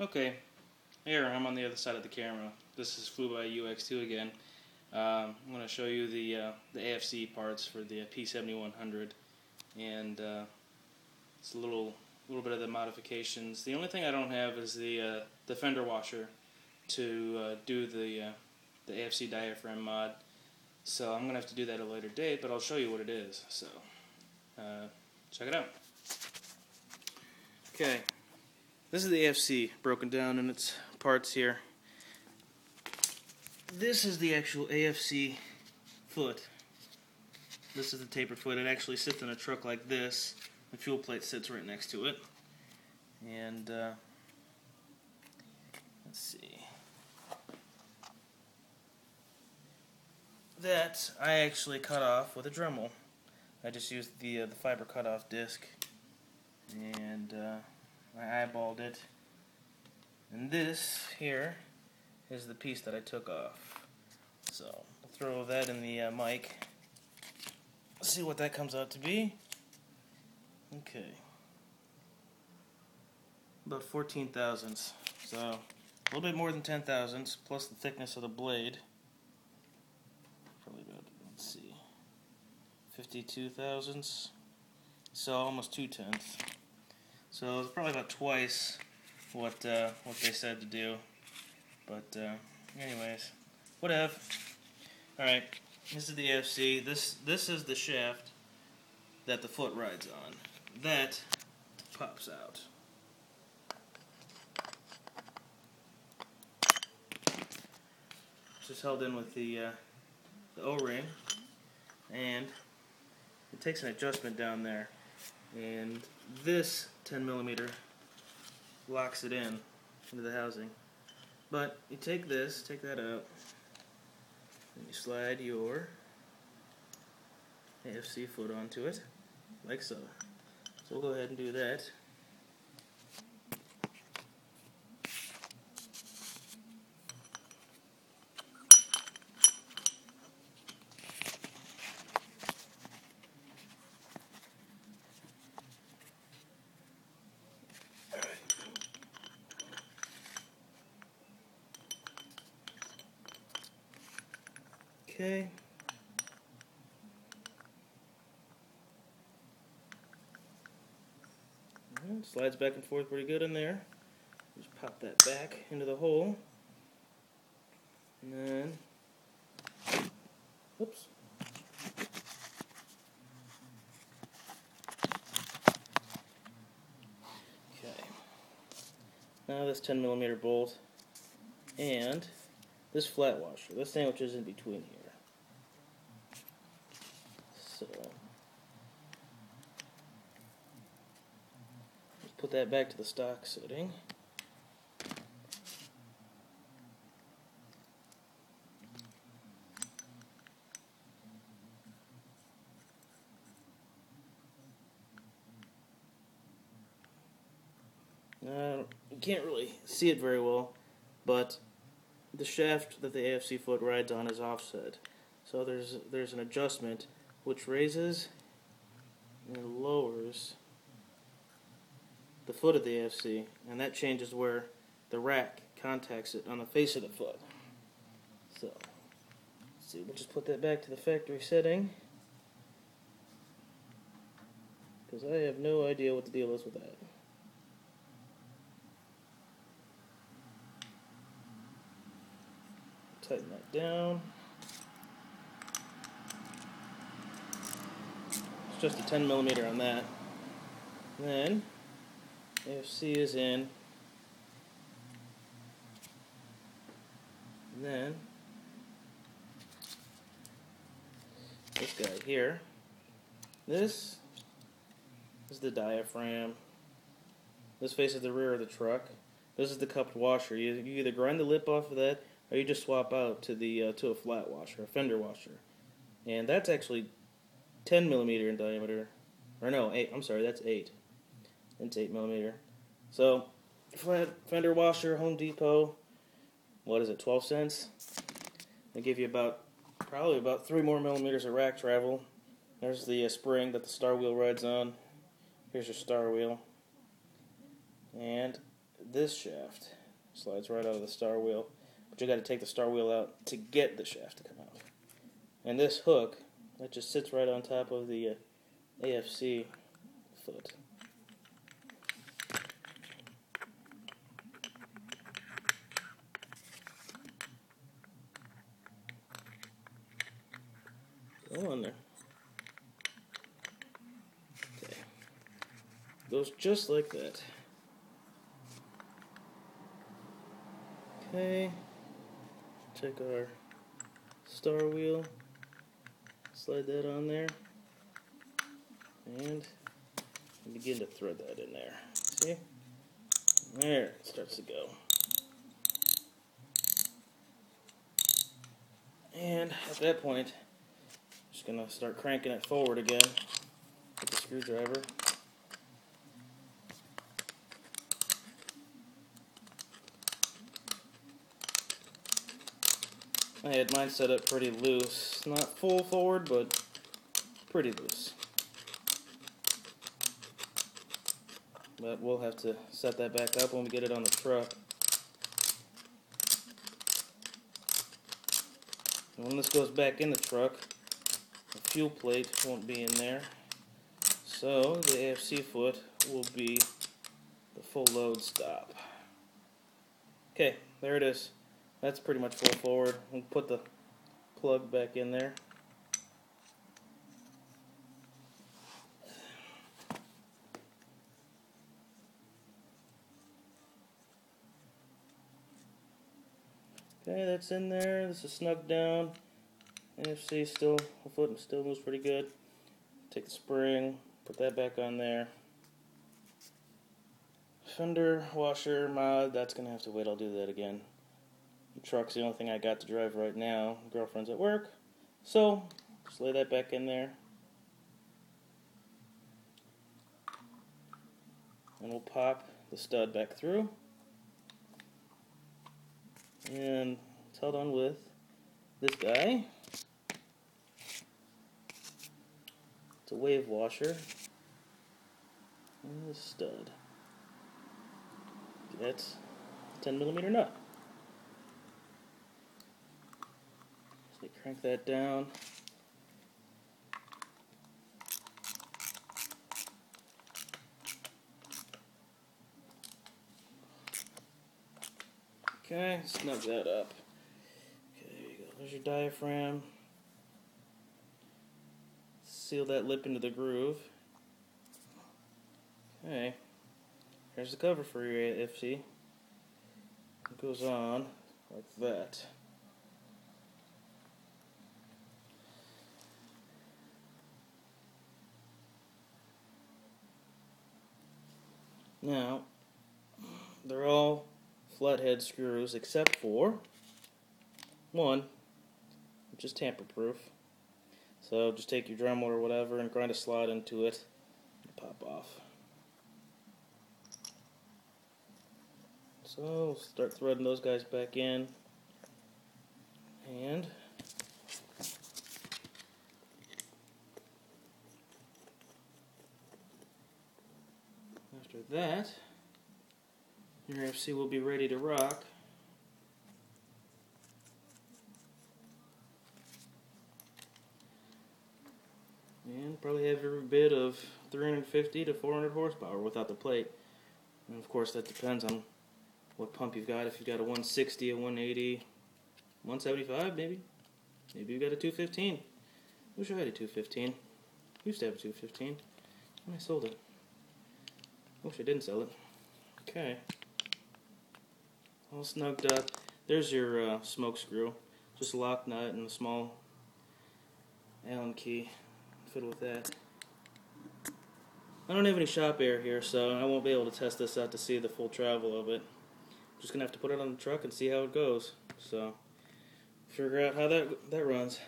Okay, here I'm on the other side of the camera. This is Flew by UX2 again. I'm going to show you the AFC parts for the p7100, and it's a little bit of the modifications. The only thing I don't have is the fender washer to do the AFC diaphragm mod. So I'm going to have to do that at a later date, but I'll show you what it is. So check it out. Okay. This is the AFC broken down in its parts here. This is the actual AFC foot. This is the tapered foot. It actually sits in a truck like this. The fuel plate sits right next to it. And let's see. That I actually cut off with a Dremel. I just used the fiber cutoff disc, and I eyeballed it. And this here is the piece that I took off. So I'll throw that in the mic. Let's see what that comes out to be. Okay, about 14 thousandths. So a little bit more than 10 thousandths plus the thickness of the blade. Probably about, let's see, 52 thousandths. So almost 2/10. So it's probably about twice what they said to do. But anyways, whatever. All right, this is the AFC. This is the shaft that the foot rides on. That pops out. It's just held in with the O-ring, and it takes an adjustment down there, and this 10mm locks it in into the housing. But you take that out, and you slide your AFC foot onto it, like so. So we'll go ahead and do that. Okay. And slides back and forth pretty good in there. Just pop that back into the hole. And then, oops. Okay. Now this 10mm bolt and this flat washer. This sandwiches in between here. So let's put that back to the stock setting. You can't really see it very well, but the shaft that the AFC foot rides on is offset. So there's an adjustment which raises and lowers the foot of the AFC, and that changes where the rack contacts it on the face of the foot. So, let's see, we'll just put that back to the factory setting, because I have no idea what the deal is with that. Tighten that down. It's just a 10mm on that. And then AFC is in. And then this guy here. This is the diaphragm. This faces the rear of the truck. This is the cupped washer. You either grind the lip off of that, or you just swap out to the to a flat washer, a fender washer, and that's actually 10mm in diameter. Or no, 8. I'm sorry, that's 8. It's 8mm. So flat fender washer, Home Depot. What is it? 12 cents. They give you probably about 3 more millimeters of rack travel. There's the spring that the star wheel rides on. Here's your star wheel. And this shaft slides right out of the star wheel, but you got to take the star wheel out to get the shaft to come out. And this hook, that just sits right on top of the AFC foot. Go on there. Okay. Goes just like that. Okay. Check our star wheel. Slide that on there. And begin to thread that in there. See? There, it starts to go. And at that point, I'm just going to start cranking it forward again with the screwdriver. I had mine set up pretty loose. Not full forward, but pretty loose. But we'll have to set that back up when we get it on the truck. And when this goes back in the truck, the fuel plate won't be in there. So the AFC foot will be the full load stop. Okay, there it is. That's pretty much full forward. We'll put the plug back in there. Okay, that's in there. This is snugged down. NFC still, the foot still moves pretty good. Take the spring, put that back on there. Fender washer mod, that's going to have to wait. I'll do that again. The truck's the only thing I got to drive right now. Girlfriend's at work. So, just lay that back in there. And we'll pop the stud back through. And it's held on with this guy. It's a wave washer. And this stud. That's a 10mm nut. So crank that down. Okay, snug that up. Okay, there you go. There's your diaphragm. Seal that lip into the groove. Okay, here's the cover for your AFC. It goes on like that. Now, they're all flathead screws except for one, which is tamper-proof. So just take your Dremel or whatever and grind a slot into it and pop off. So we'll start threading those guys back in. And after that, your FC will be ready to rock. And probably have every bit of 350 to 400 horsepower without the plate. And of course that depends on what pump you've got. If you've got a 160, a 180, 175 maybe. Maybe you've got a 215. Wish I had a 215. Used to have a 215. And I sold it. Wish I didn't sell it. Okay. All snugged up. There's your smoke screw. Just a lock nut and a small Allen key. Fiddle with that. I don't have any shop air here, so I won't be able to test this out to see the full travel of it. I'm just gonna have to put it on the truck and see how it goes. So, figure out how that runs.